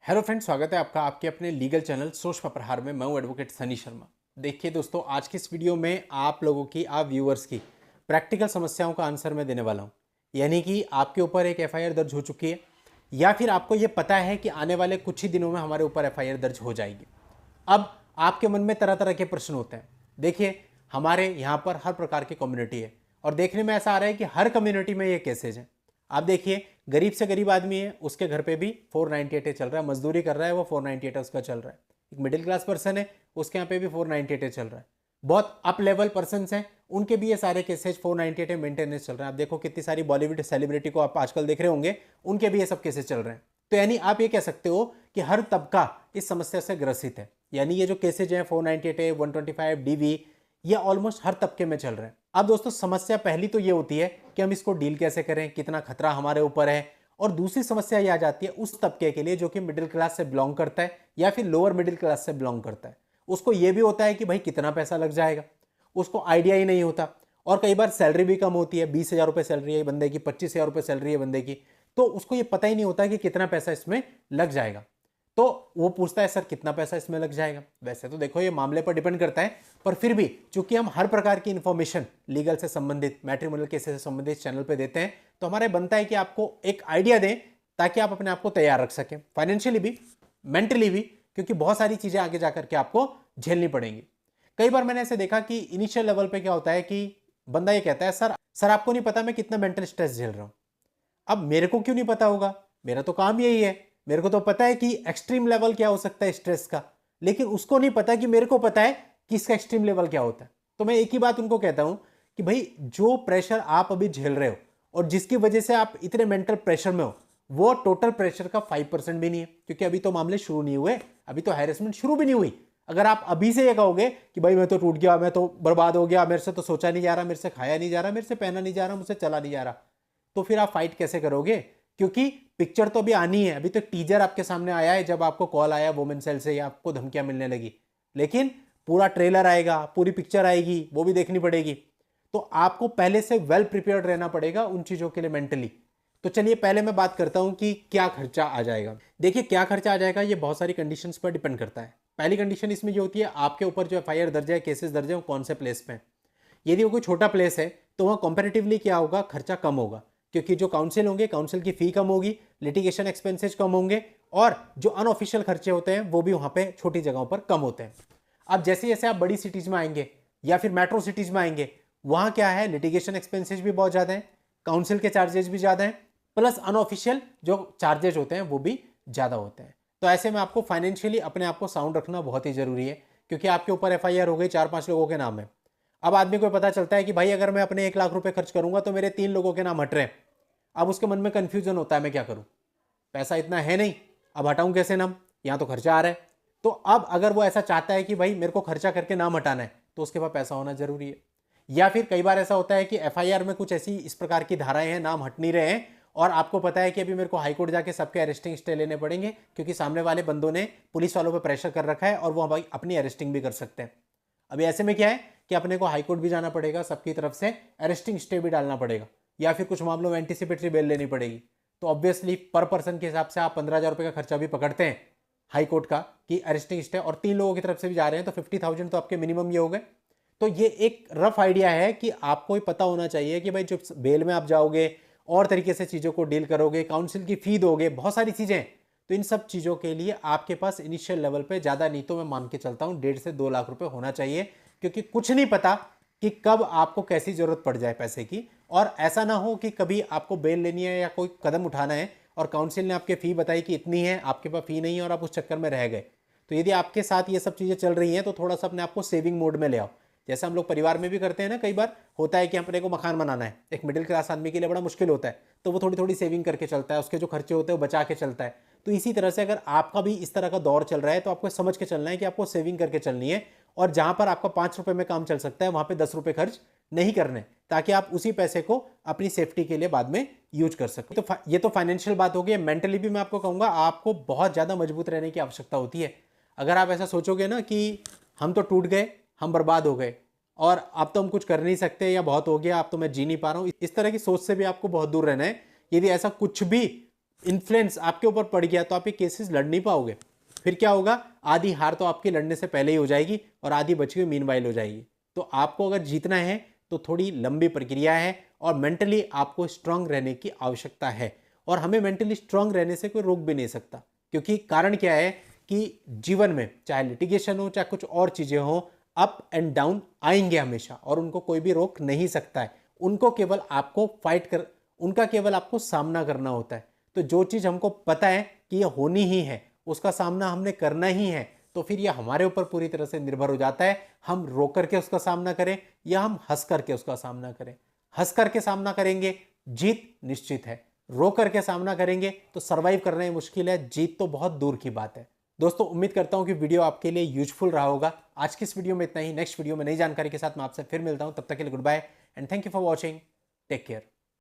Hello friends, स्वागत है आपका आपके अपने लीगल चैनल सोच पर प्रहार में। मैं हूं एडवोकेट सनी शर्मा। देखिए दोस्तों, आज की इस वीडियो में आप लोगों की, आप व्यूअर्स की प्रैक्टिकल समस्याओं का आंसर मैं देने वाला हूं। यानी कि आपके ऊपर एक एफआईआर दर्ज हो चुकी है या फिर आपको ये पता है कि आने वाले कुछ ही दिनों में हमारे ऊपर एफआईआर दर्ज हो जाएगी। अब आपके मन में तरह तरह के प्रश्न होते हैं। देखिए, हमारे यहाँ पर हर प्रकार की कम्युनिटी है और देखने में ऐसा आ रहा है कि हर कम्युनिटी में ये केसेज हैं। आप देखिए, गरीब से गरीब आदमी है, उसके घर पे भी 498 चल रहा है, मजदूरी कर रहा है, वो 498 उसका चल रहा है। एक मिडिल क्लास पर्सन है, उसके यहाँ पे भी 498 चल रहा है। बहुत अप लेवल पर्सन हैं, उनके भी ये सारे केसेज 498 मेंटेनेंस चल रहे हैं। आप देखो कितनी सारी बॉलीवुड सेलिब्रिटी को आप आजकल देख रहे होंगे, उनके भी ये सब केसेज चल रहे हैं। तो यानी आप ये कह सकते हो कि हर तबका इस समस्या से ग्रसित है। यानी ये जो केसेज हैं 498 125 डीवी, ये ऑलमोस्ट हर तबके में चल रहे हैं। अब दोस्तों, समस्या पहली तो ये होती है कि हम इसको डील कैसे करें, कितना खतरा हमारे ऊपर है। और दूसरी समस्या ये आ जाती है उस तबके के लिए जो कि मिडिल क्लास से बिलोंग करता है या फिर लोअर मिडिल क्लास से बिलोंग करता है। उसको ये भी होता है कि भाई कितना पैसा लग जाएगा, उसको आइडिया ही नहीं होता। और कई बार सैलरी भी कम होती है, 20,000 रुपये सैलरी है बंदे की, 25,000 रुपये सैलरी है बंदे की, तो उसको ये पता ही नहीं होता कि कितना पैसा इसमें लग जाएगा। तो वो पूछता है, सर कितना पैसा इसमें लग जाएगा। वैसे तो देखो, ये मामले पर डिपेंड करता है, पर फिर भी चूंकि हम हर प्रकार की इंफॉर्मेशन लीगल से संबंधित, मैट्रिमोनियल केसेस से संबंधित चैनल पे देते हैं, तो हमारे बनता है कि आपको एक आइडिया दें ताकि आप अपने आप को तैयार रख सकें, फाइनेंशियली भी, मेंटली भी, क्योंकि बहुत सारी चीजें आगे जाकर के आपको झेलनी पड़ेंगी। कई बार मैंने ऐसे देखा कि इनिशियल लेवल पे क्या होता है कि बंदा ये कहता है, सर सर आपको नहीं पता मैं कितना मेंटल स्ट्रेस झेल रहा हूं। अब मेरे को क्यों नहीं पता होगा, मेरा तो काम यही है, मेरे को तो पता है कि एक्सट्रीम लेवल क्या हो सकता है स्ट्रेस का, लेकिन उसको नहीं पता कि मेरे को पता है कि इसका एक्सट्रीम लेवल क्या होता है। तो मैं एक ही बात उनको कहता हूं कि भाई, जो प्रेशर आप अभी झेल रहे हो और जिसकी वजह से आप इतने मेंटल प्रेशर में हो, वो टोटल प्रेशर का 5% भी नहीं है, क्योंकि अभी तो मामले शुरू नहीं हुए, अभी तो हैरेसमेंट शुरू भी नहीं हुई। अगर आप अभी से ये कहोगे कि भाई मैं तो टूट गया, मैं तो बर्बाद हो गया, मेरे से तो सोचा नहीं जा रहा, मेरे से खाया नहीं जा रहा, मेरे से पहना नहीं जा रहा, मुझसे चला नहीं जा रहा, तो फिर आप फाइट कैसे करोगे? क्योंकि पिक्चर तो अभी आनी है, अभी तो टीजर आपके सामने आया है, जब आपको कॉल आया वुमेन सेल से या आपको धमकियां मिलने लगी, लेकिन पूरा ट्रेलर आएगा, पूरी पिक्चर आएगी, वो भी देखनी पड़ेगी। तो आपको पहले से वेल प्रिपेयर्ड रहना पड़ेगा उन चीजों के लिए मेंटली। तो चलिए पहले मैं बात करता हूं कि क्या खर्चा आ जाएगा। देखिए, क्या खर्चा आ जाएगा ये बहुत सारी कंडीशंस पर डिपेंड करता है। पहली कंडीशन इसमें ये होती है, आपके ऊपर जो एफआईआर दर्ज है, केसेस दर्ज है, वो कौन से प्लेस पे है। यदि वो कोई छोटा प्लेस है तो वहाँ कंपैरेटिवली क्या होगा, खर्चा कम होगा, क्योंकि जो काउंसिल होंगे, काउंसिल की फी कम होगी, लिटिगेशन एक्सपेंसेस कम होंगे, और जो अनऑफिशियल खर्चे होते हैं वो भी वहाँ पे छोटी जगहों पर कम होते हैं। अब जैसे जैसे आप बड़ी सिटीज में आएंगे या फिर मेट्रो सिटीज में आएंगे, वहाँ क्या है, लिटिगेशन एक्सपेंसेस भी बहुत ज़्यादा हैं, काउंसिल के चार्जेस भी ज़्यादा हैं, प्लस अनऑफिशियल जो चार्जेस होते हैं वो भी ज़्यादा होते हैं। तो ऐसे में आपको फाइनेंशियली अपने आप को साउंड रखना बहुत ही ज़रूरी है, क्योंकि आपके ऊपर एफआईआर हो गई, 4-5 लोगों के नाम है। अब आदमी को पता चलता है कि भाई अगर मैं अपने 1 लाख रुपए खर्च करूंगा तो मेरे 3 लोगों के नाम हट रहे हैं। अब उसके मन में कंफ्यूजन होता है, मैं क्या करूं, पैसा इतना है नहीं, अब हटाऊं कैसे नाम, यहां तो खर्चा आ रहा है। तो अब अगर वो ऐसा चाहता है कि भाई मेरे को खर्चा करके नाम हटाना है, तो उसके पास पैसा होना जरूरी है। या फिर कई बार ऐसा होता है कि एफआईआर में कुछ ऐसी इस प्रकार की धाराएं हैं, नाम हट नहीं रहे हैं, और आपको पता है कि अभी मेरे को हाईकोर्ट जाके सबके अरेस्टिंग स्टे लेने पड़ेंगे, क्योंकि सामने वाले बंदों ने पुलिस वालों पर प्रेशर कर रखा है और वो भाई अपनी अरेस्टिंग भी कर सकते हैं। अभी ऐसे में क्या है कि अपने को हाईकोर्ट भी जाना पड़ेगा, सबकी तरफ से अरेस्टिंग स्टे भी डालना पड़ेगा, या फिर कुछ मामलों में एंटीसिपेटरी बेल लेनी पड़ेगी। तो ऑब्वियसली पर पर्सन के हिसाब से आप 15,000 रुपये का खर्चा भी पकड़ते हैं हाईकोर्ट का कि अरेस्टिंग स्टे, और 3 लोगों की तरफ से भी जा रहे हैं, तो 50,000 तो आपके मिनिमम ये हो गए। तो ये एक रफ आइडिया है कि आपको ही पता होना चाहिए कि भाई जो बेल में आप जाओगे और तरीके से चीज़ों को डील करोगे, काउंसिल की फी दोगे, बहुत सारी चीज़ें। तो इन सब चीज़ों के लिए आपके पास इनिशियल लेवल पे ज़्यादा नहीं तो मैं मान के चलता हूँ 1.5 से 2 लाख रुपए होना चाहिए, क्योंकि कुछ नहीं पता कि कब आपको कैसी जरूरत पड़ जाए पैसे की। और ऐसा ना हो कि कभी आपको बेल लेनी है या कोई कदम उठाना है और काउंसिल ने आपकी फ़ी बताई कि इतनी है, आपके पास फ़ी नहीं है और आप उस चक्कर में रह गए। तो यदि आपके साथ ये सब चीज़ें चल रही हैं तो थोड़ा सा अपने आपको सेविंग मोड में ले आओ। जैसे हम लोग परिवार में भी करते हैं ना, कई बार होता है कि अपने को मकान बनाना है, एक मिडिल क्लास आदमी के लिए बड़ा मुश्किल होता है, तो वो थोड़ी थोड़ी सेविंग करके चलता है, उसके जो खर्चे होते हैं वो बचा के चलता है। तो इसी तरह से अगर आपका भी इस तरह का दौर चल रहा है तो आपको समझ के चलना है कि आपको सेविंग करके चलनी है, और जहां पर आपका 5 रुपए में काम चल सकता है वहां पे 10 रुपए खर्च नहीं करने, ताकि आप उसी पैसे को अपनी सेफ्टी के लिए बाद में यूज कर सको। तो ये तो फाइनेंशियल बात होगी। मेंटली भी मैं आपको कहूंगा, आपको बहुत ज्यादा मजबूत रहने की आवश्यकता होती है। अगर आप ऐसा सोचोगे ना कि हम तो टूट गए, हम बर्बाद हो गए और अब तो हम कुछ कर नहीं सकते, या बहुत हो गया, अब तो मैं जी नहीं पा रहा हूं, इस तरह की सोच से भी आपको बहुत दूर रहना है। यदि ऐसा कुछ भी इन्फ्लुएंस आपके ऊपर पड़ गया तो आप ये केसेस लड़ नहीं पाओगे। फिर क्या होगा, आधी हार तो आपकी लड़ने से पहले ही हो जाएगी और आधी बची हुई मीनवाइल हो जाएगी। तो आपको अगर जीतना है तो थोड़ी लंबी प्रक्रिया है और मेंटली आपको स्ट्रांग रहने की आवश्यकता है। और हमें मेंटली स्ट्रांग रहने से कोई रोक भी नहीं सकता, क्योंकि कारण क्या है कि जीवन में चाहे लिटिगेशन हो चाहे कुछ और चीजें हो, अप एंड डाउन आएंगे हमेशा और उनको कोई भी रोक नहीं सकता है। उनको केवल आपको उनका केवल आपको सामना करना होता है। तो जो चीज हमको पता है कि यह होनी ही है, उसका सामना हमने करना ही है, तो फिर यह हमारे ऊपर पूरी तरह से निर्भर हो जाता है, हम रो करके उसका सामना करें या हम हंस करके उसका सामना करें। हंस करके सामना करेंगे, जीत निश्चित है। रो करके सामना करेंगे तो सरवाइव करना ही मुश्किल है, जीत तो बहुत दूर की बात है। दोस्तों उम्मीद करता हूं कि वीडियो आपके लिए यूजफुल रहा होगा। आज की इस वीडियो में इतना ही। नेक्स्ट वीडियो में नई जानकारी के साथ मैं आपसे फिर मिलता हूं। तब तक के लिए good bye and thank you for watching. Take care.